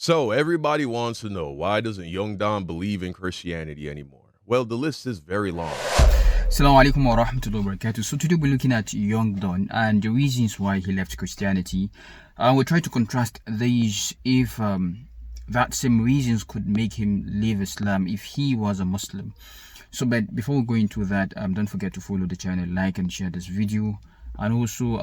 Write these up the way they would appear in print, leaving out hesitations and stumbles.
So everybody wants to know, why doesn't Young Don believe in Christianity anymore? Well, the list is very long. Assalamu alaikum wa rahmatullahi wa barakatuh. So today we're looking at Young Don and the reasons why he left Christianity. We'll try to contrast these if that same reasons could make him leave Islam if he was a Muslim. So but before we go into that, don't forget to follow the channel, like and share this video. And also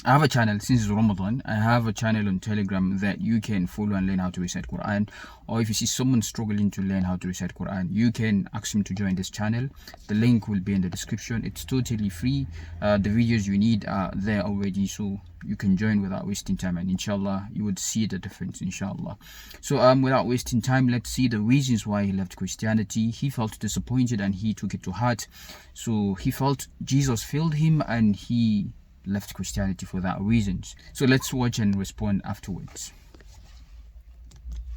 I have a channel since it's Ramadan. I have a channel on Telegram that you can follow and learn how to recite Quran. Or if you see someone struggling to learn how to recite Quran, you can ask him to join this channel. The link will be in the description. It's totally free. The videos you need are there already, so you can join without wasting time, and inshallah you would see the difference, inshallah. So without wasting time, let's see the reasons why he left Christianity. He felt disappointed and he took it to heart. So he felt Jesus failed him and he left Christianity for that reasons. So let's watch and respond afterwards.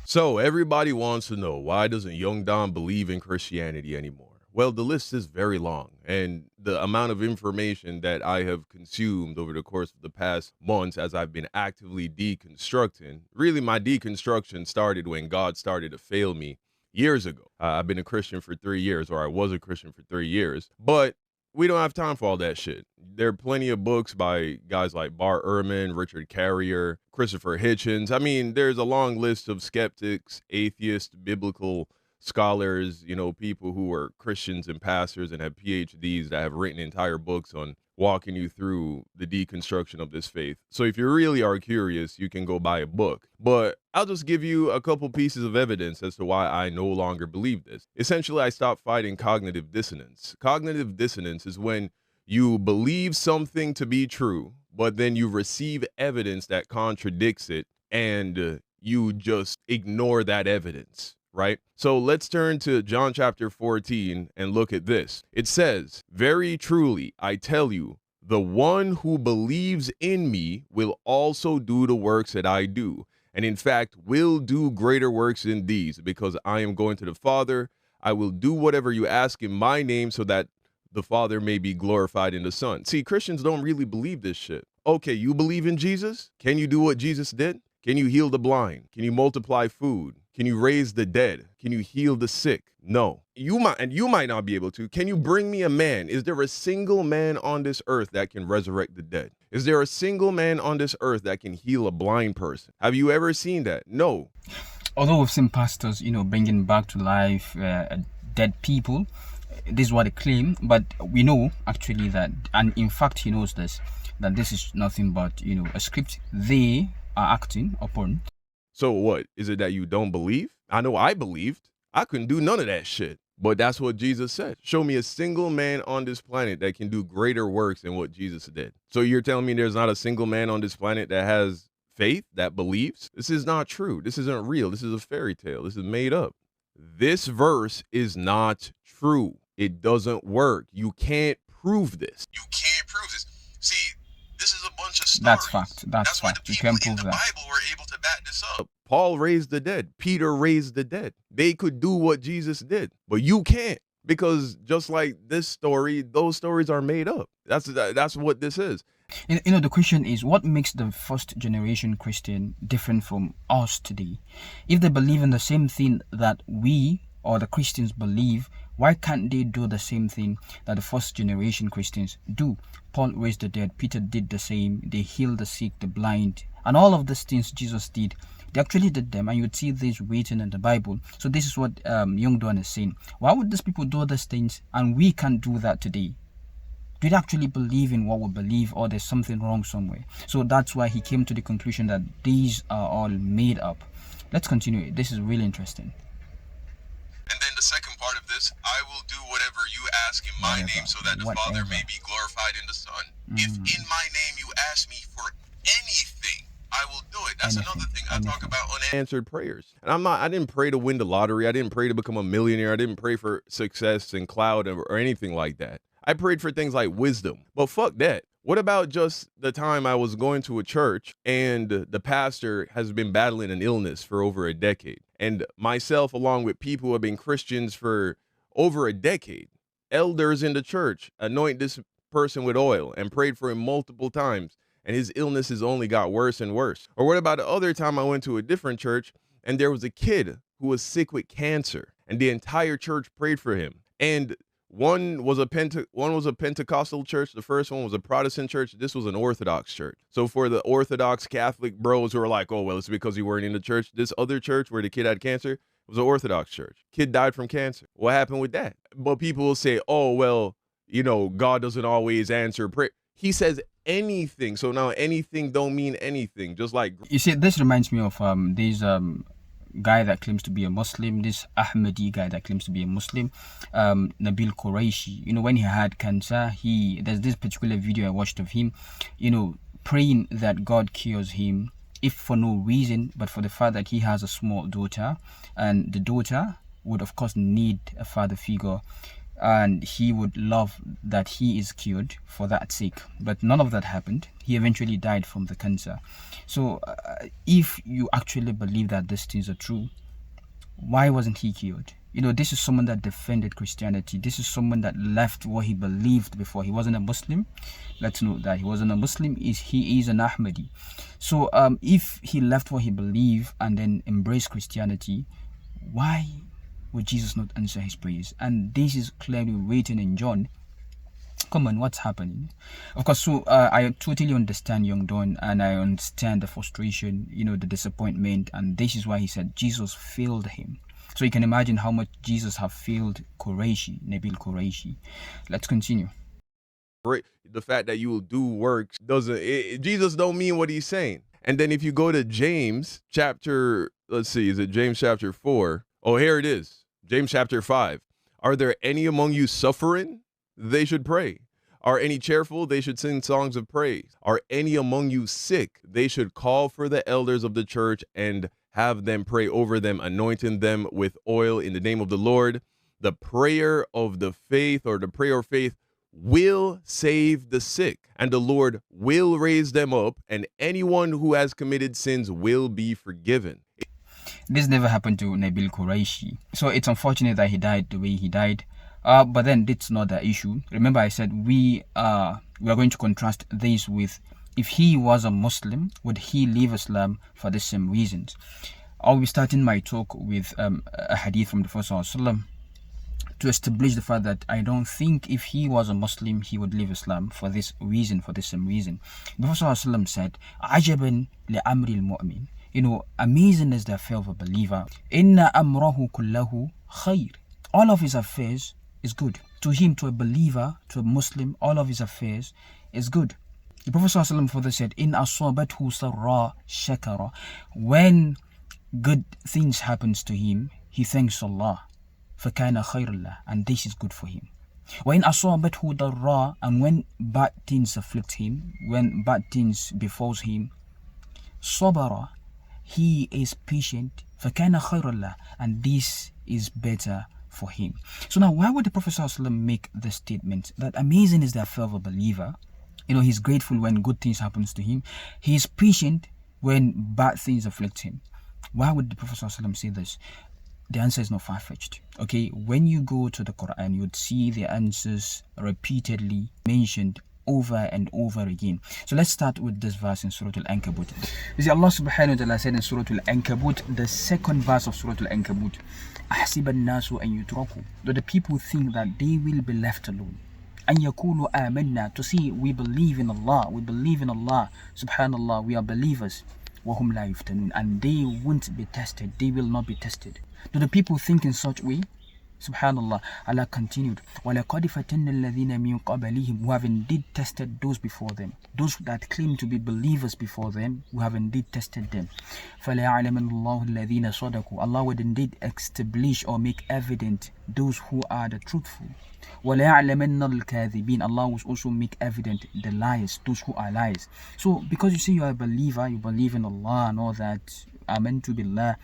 So everybody wants to know, why doesn't Young Don believe in Christianity anymore? Well, the list is very long, and the amount of information that I have consumed over the course of the past months as I've been actively deconstructing, really my deconstruction started when God started to fail me years ago. I've been a Christian for 3 years, or I was a Christian for 3 years, but we don't have time for all that shit. There are plenty of books by guys like Bart Ehrman, Richard Carrier, Christopher Hitchens. I mean, there's a long list of skeptics, atheists, biblical scholars, people who are Christians and pastors and have PhDs that have written entire books on walking you through the deconstruction of this faith. So if you really are curious, you can go buy a book. But I'll just give you a couple pieces of evidence as to why I no longer believe this. Essentially, I stopped fighting cognitive dissonance. Cognitive dissonance is when you believe something to be true, but then you receive evidence that contradicts it, and you just ignore that evidence. Right? So let's turn to John chapter 14 and look at this. It says, "Very truly, I tell you, the one who believes in me will also do the works that I do. And in fact, will do greater works than these, because I am going to the Father. I will do whatever you ask in my name, so that the Father may be glorified in the Son." See, Christians don't really believe this shit. Okay, you believe in Jesus? Can you do what Jesus did? Can you heal the blind? Can you multiply food? Can you raise the dead? Can you heal the sick? No. You might not be able to. Can you bring me a man? Is there a single man on this earth that can resurrect the dead? Is there a single man on this earth that can heal a blind person? Have you ever seen that? No. Although we've seen pastors, bringing back to life dead people, this is what they claim, but we know actually that, and in fact he knows this, that this is nothing but, a script they are acting upon. So what? Is it that you don't believe? I know I believed. I couldn't do none of that shit. But that's what Jesus said. Show me a single man on this planet that can do greater works than what Jesus did. So you're telling me there's not a single man on this planet that has faith, that believes? This is not true. This isn't real. This is a fairy tale. This is made up. This verse is not true. It doesn't work. You can't prove this. You can't prove this. See, this is a bunch of stories. That's fact. That's why fact. the You people can in prove the that. Bible were able to back this up. Paul raised the dead. Peter raised the dead. They could do what Jesus did, but you can't, because just like this story, those stories are made up. That's what this is. The question is, what makes the first generation Christian different from us today? If they believe in the same thing that we or the Christians believe, why can't they do the same thing that the first generation Christians do? Paul raised the dead, Peter did the same, they healed the sick, the blind, and all of these things Jesus did. They actually did them, and you would see this written in the Bible. So this is what Young Don is saying. Why would these people do these things and we can't do that today? Do they actually believe in what we believe, or there's something wrong somewhere? So that's why he came to the conclusion that these are all made up. Let's continue. This is really interesting. And then the second part of this, I will do whatever you ask in my name, so that the Father may be glorified in the Son. If in my name you ask me for anything, I will do it. That's another thing I talk about unanswered prayers. And I didn't pray to win the lottery. I didn't pray to become a millionaire. I didn't pray for success and clout or anything like that. I prayed for things like wisdom. But fuck that. What about just the time I was going to a church and the pastor has been battling an illness for over a decade, and myself, along with people who have been Christians for over a decade, elders in the church, anoint this person with oil and prayed for him multiple times, and his illnesses only got worse and worse. Or what about the other time I went to a different church and there was a kid who was sick with cancer, and the entire church prayed for him. And one was a Pentecostal church. The first one was a Protestant church. This was an Orthodox church. So for the Orthodox Catholic bros who are like, oh, well, it's because you weren't in the church. This other church where the kid had cancer was an Orthodox church. Kid died from cancer. What happened with that? But people will say, oh, well, God doesn't always answer prayer. He says anything. So now anything don't mean anything. Just like, you see, this reminds me of this guy that claims to be a Muslim, this Ahmadi guy that claims to be a Muslim, Nabil Qureshi. When he had cancer, there's this particular video I watched of him, praying that God cures him, if for no reason, but for the fact that he has a small daughter, and the daughter would of course need a father figure, and he would love that he is cured for that sake. But none of that happened. He eventually died from the cancer. So if you actually believe that these things are true, why wasn't he cured? This is someone that defended Christianity. This is someone that left what he believed before. He wasn't a Muslim. Let's note that he wasn't a Muslim. He is an Ahmadi. So if he left what he believed and then embraced Christianity, why would Jesus not answer his prayers? And this is clearly written in John. Come on, what's happening? Of course, so I totally understand Young Don, and I understand the frustration, the disappointment, and this is why he said Jesus failed him. So you can imagine how much Jesus have failed Nabil Qureshi. Let's continue. The fact that you will do works Jesus don't mean what he's saying. And then if you go to James chapter, is it James chapter 4? Oh, here it is. James chapter 5. Are there any among you suffering? They should pray. Are any cheerful? They should sing songs of praise. Are any among you sick? They should call for the elders of the church and have them pray over them, anointing them with oil in the name of the Lord. The prayer of the faith, or the prayer of faith, will save the sick, and the Lord will raise them up, and anyone who has committed sins will be forgiven. This never happened to Nabil Qureshi. So it's unfortunate that he died the way he died. But then that's not the issue. Remember, I said we are going to contrast this with, if he was a Muslim, would he leave Islam for the same reasons? I'll be starting my talk with a hadith from the Prophet ﷺ to establish the fact that I don't think if he was a Muslim, he would leave Islam for this reason, for the same reason. The Prophet ﷺ said, "Ajaban li amri al-mu'min." Amazing is the affair of a believer. Inna amrahu kullahu khair. All of his affairs is good. To him, to a believer, to a Muslim, all of his affairs is good. The Prophet ﷺ further said, "In asabathu sarra shakara." When good things happens to him, he thanks Allah. فَكَانَ خَيْرًا لَهُ, and this is good for him. وَإِنْ أَصَابَتْهُ ضَرَّا, and when bad things afflict him, when bad things befalls him, صَبَرَ, he is patient. فَكَانَ خَيْرًا لَهُ, and this is better for him. So now, why would the Prophet ﷺ make the statement that amazing is the affair of a believer? He's grateful when good things happens to him. He is patient when bad things afflict him. Why would the Prophet ﷺ say this? The answer is not far-fetched. Okay, when you go to the Quran, you would see the answers repeatedly mentioned over and over again. So let's start with this verse in Surah Al-Ankabut. You see, Allah subhanahu wa ta'ala said in Surah Al-Ankabut, the second verse of Surah Al-Ankabut, أَحْسِبَ النَّاسُ أَن يُتْرَكُوا, that the people think that they will be left alone. أَن يَقُولُوا آمَنَّا, to see we believe in Allah, subhanallah, we are believers. وَهُمْ لَا يُفْتَنُونَ, and they won't be tested, they will not be tested. Do the people think in such way? Subhanallah, Allah continued, وَلَقَدْ فَتَنَّ الَّذِينَ مِنْ قَبْلِهِمْ, who have indeed tested those before them. Those that claim to be believers before them, who have indeed tested them. فَلَيَعْلَمَنَّ اللَّهُ الَّذِينَ صَدَقُوا, Allah would indeed establish or make evident those who are the truthful. وَلَيَعْلَمَنَّ الْكَاذِبِينَ, Allah will also make evident the liars, those who are liars. So because you say you are a believer, you believe in Allah and all that, amantu billah,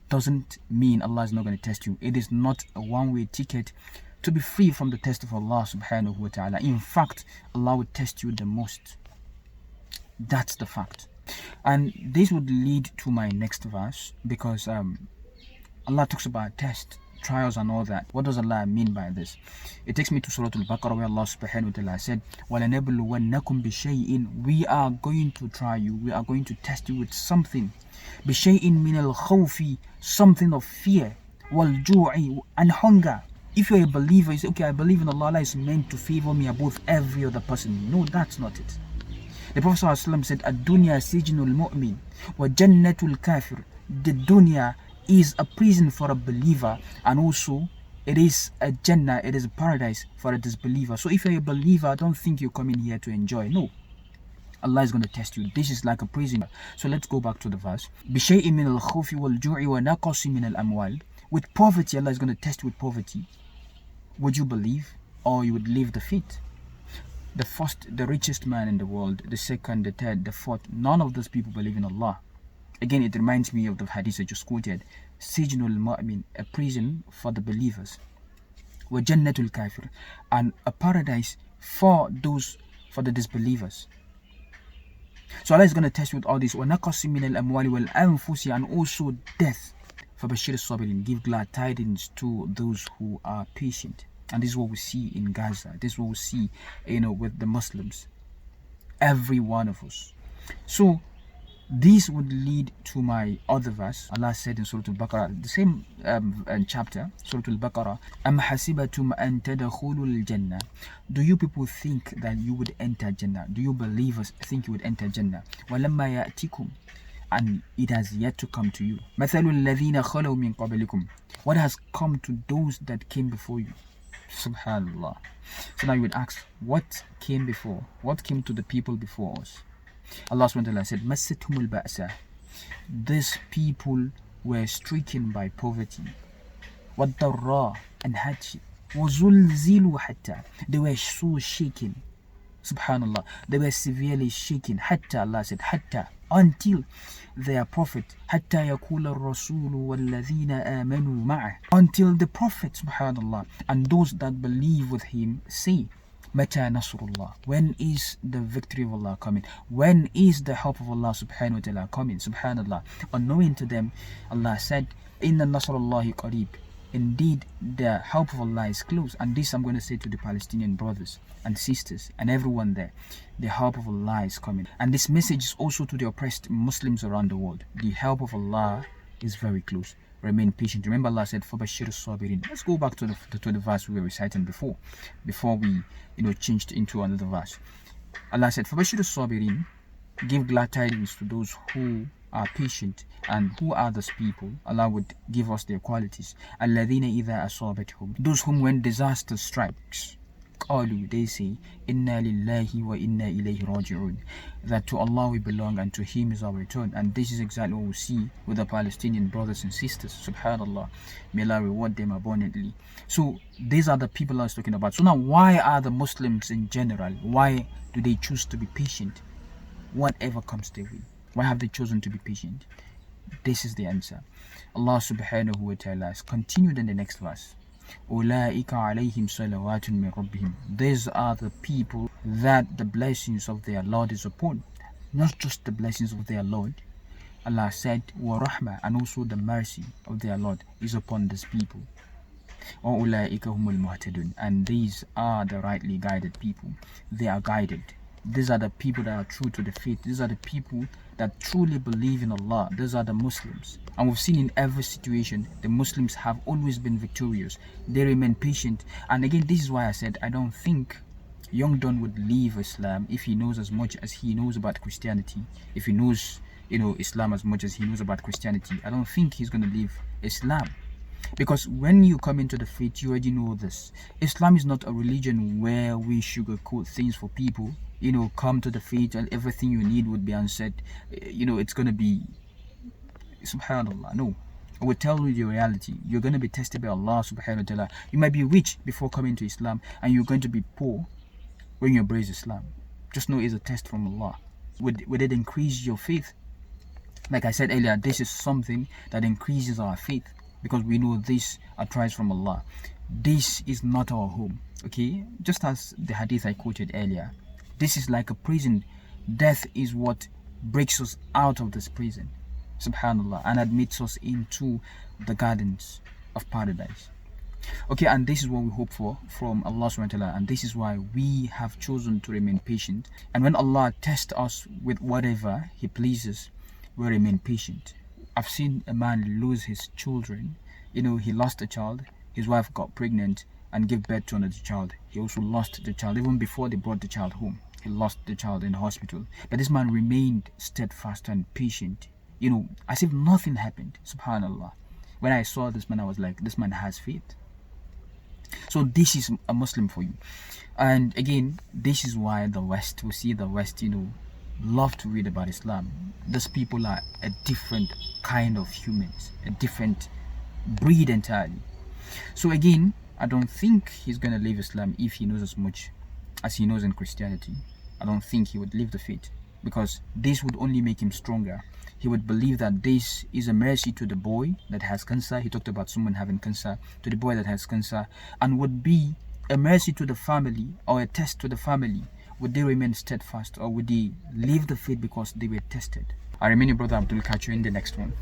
doesn't mean Allah is not going to test you. It is not a one-way ticket to be free from the test of Allah subhanahu wa ta'ala. In fact, Allah will test you the most. That's the fact. And this would lead to my next verse, because Allah talks about test. trials and all that. What does Allah mean by this? It takes me to Surah Al-Baqarah, where Allah subhanahu wa ta'ala said, وَلَنَبْلُوَنَّكُمْ بِشَيْءٍ, we are going to try you, we are going to test you with something. بِشَيْءٍ مِنَ الْخَوْفِ, something of fear, وَالْجُوعِ, and hunger. If you're a believer, you say, okay, I believe in Allah, Allah is meant to favor me above every other person. No, that's not it. The Prophet ﷺ said, "Ad-dunya sijnul mu'min wa jannatul kafir." The dunya is a prison for a believer, and also it is a Jannah, it is a paradise for a disbeliever. So if you're a believer, don't think you come in here to enjoy. No. Allah is going to test you. This is like a prison. So let's go back to the verse. بِشَيْءٍ مِنَ الْخَوْفِ وَالْجُوعِ وَنَقَصٍ مِنَ الْأَمْوَالِ. With poverty, Allah is going to test you with poverty. Would you believe, or you would leave the faith? The first, the richest man in the world, the second, the third, the fourth, none of those people believe in Allah. Again, it reminds me of the hadith I just quoted. Sijnul mu'min, a prison for the believers. Wa jannatul kafir, and a paradise for the disbelievers. So Allah is going to test you with all this. Wa naqasim min al-amwali wal anfusi, and also death. For Bashir as-sabirin, give glad tidings to those who are patient. And this is what we see in Gaza. This is what we see, with the Muslims. Every one of us. So this would lead to my other verse. Allah said in Surah Al-Baqarah, the same chapter, Surah Al-Baqarah, أَمْ حَسِبَتُمْ أَن تَدْخُلُوا الْجَنَّةِ. Do you people think that you would enter Jannah? Do you believers think you would enter Jannah? وَلَمَّا يَأْتِكُمْ, and it has yet to come to you. مَثَلُ الَّذِينَ خَلَوْا مِن قَبْلِكُمْ. What has come to those that came before you? Subhanallah. So now you would ask, what came before? What came to the people before us? Allah subhanahu wa ta'ala said, مَسَّتْهُمُ الْبَأْسَ. These people were stricken by poverty. وَالضَّرَّاء, and hardship. وَزُلْزِلُوا حَتَّى. They were so shaken. Subhanallah. They were severely shaken. Hatta, Allah said, hatta, until their prophet, hatta yakula rasulu walladhina amanu ma'ah, until the prophet, subhanallah, and those that believe with him say, mata nasrullah, when is the victory of Allah coming? When is the help of Allah subhanahu wa ta'ala coming? Subhanallah. Unknowing to them, Allah said, inna nasrullahi qareeb. Indeed, the help of Allah is close. And this I'm going to say to the Palestinian brothers and sisters and everyone there. The help of Allah is coming. And this message is also to the oppressed Muslims around the world. The help of Allah is very close. Remain patient. Remember, Allah said, فَبَشِّرُ الصَّابِرِينَ. Let's go back to the verse we were reciting before we changed into another verse. Allah said, فَبَشِّرُ الصَّابِرِينَ. Give glad tidings to those who are patient. And who are those people? Allah would give us their qualities. الَّذِينَ إِذَا أَصَابَتْهُمْ. Those whom when disaster strikes, قالوا, they say, إِنَّا لِلَّهِ وَإِنَّا إِلَيْهِ رَاجِعُونَ. That to Allah we belong and to Him is our return. And this is exactly what we see with the Palestinian brothers and sisters. Subhanallah. May Allah reward them abundantly. So these are the people I was talking about. So now, why are the Muslims in general, why do they choose to be patient? Whatever comes their way. Why have they chosen to be patient? This is the answer. Allah subhanahu wa ta'ala has continued in the next verse. أُولَٰئِكَ عَلَيْهِمْ صَلَوَاتٌ مِّن رَبِّهِمْ. These are the people that the blessings of their Lord is upon. Not just the blessings of their Lord. Allah said, وَرَحْمَةٌ, and also the mercy of their Lord is upon these people. وَأُولَٰئِكَ هُمُ الْمُهْتَدُونَ. And these are the rightly guided people. They are guided. These are the people that are true to the faith. These are the people that truly believe in Allah. These are the Muslims. And we've seen in every situation, the Muslims have always been victorious. They remain patient. And again, this is why I said, I don't think young Don would leave Islam if he knows as much as he knows about Christianity. If he knows, Islam as much as he knows about Christianity. I don't think he's going to leave Islam. Because when you come into the faith, you already know this. Islam is not a religion where we sugarcoat things for people. Come to the faith and everything you need would be answered. It's going to be, subhanallah. No. I will tell you the reality. You're going to be tested by Allah subhanahu wa ta'ala. You might be rich before coming to Islam, and you're going to be poor when you embrace Islam. Just know it's a test from Allah. Would it increase your faith? Like I said earlier, this is something that increases our faith, because we know this are trials from Allah. This is not our home. Okay? Just as the hadith I quoted earlier. This is like a prison. Death is what breaks us out of this prison, subhanallah, and admits us into the gardens of paradise. Okay, and this is what we hope for from Allah subhanahu wa ta'ala, and this is why we have chosen to remain patient. And when Allah tests us with whatever He pleases, we remain patient. I've seen a man lose his children. He lost a child, his wife got pregnant and gave birth to another child. He also lost the child even before they brought the child home. He lost the child in the hospital. But this man remained steadfast and patient, as if nothing happened. Subhanallah. When I saw this man, I was like, this man has faith. So this is a Muslim for you. And again, this is why we see the West, love to read about Islam. These people are a different kind of humans, a different breed entirely. So again, I don't think he's going to leave Islam if he knows as much as he knows in Christianity. I don't think he would leave the faith, because this would only make him stronger. He would believe that this is a mercy to the boy that has cancer. He talked about someone having cancer, to the boy that has cancer, and would be a mercy to the family or a test to the family. Would they remain steadfast, or would they leave the faith because they were tested? I remain your brother Abdul. Catch you in the next one.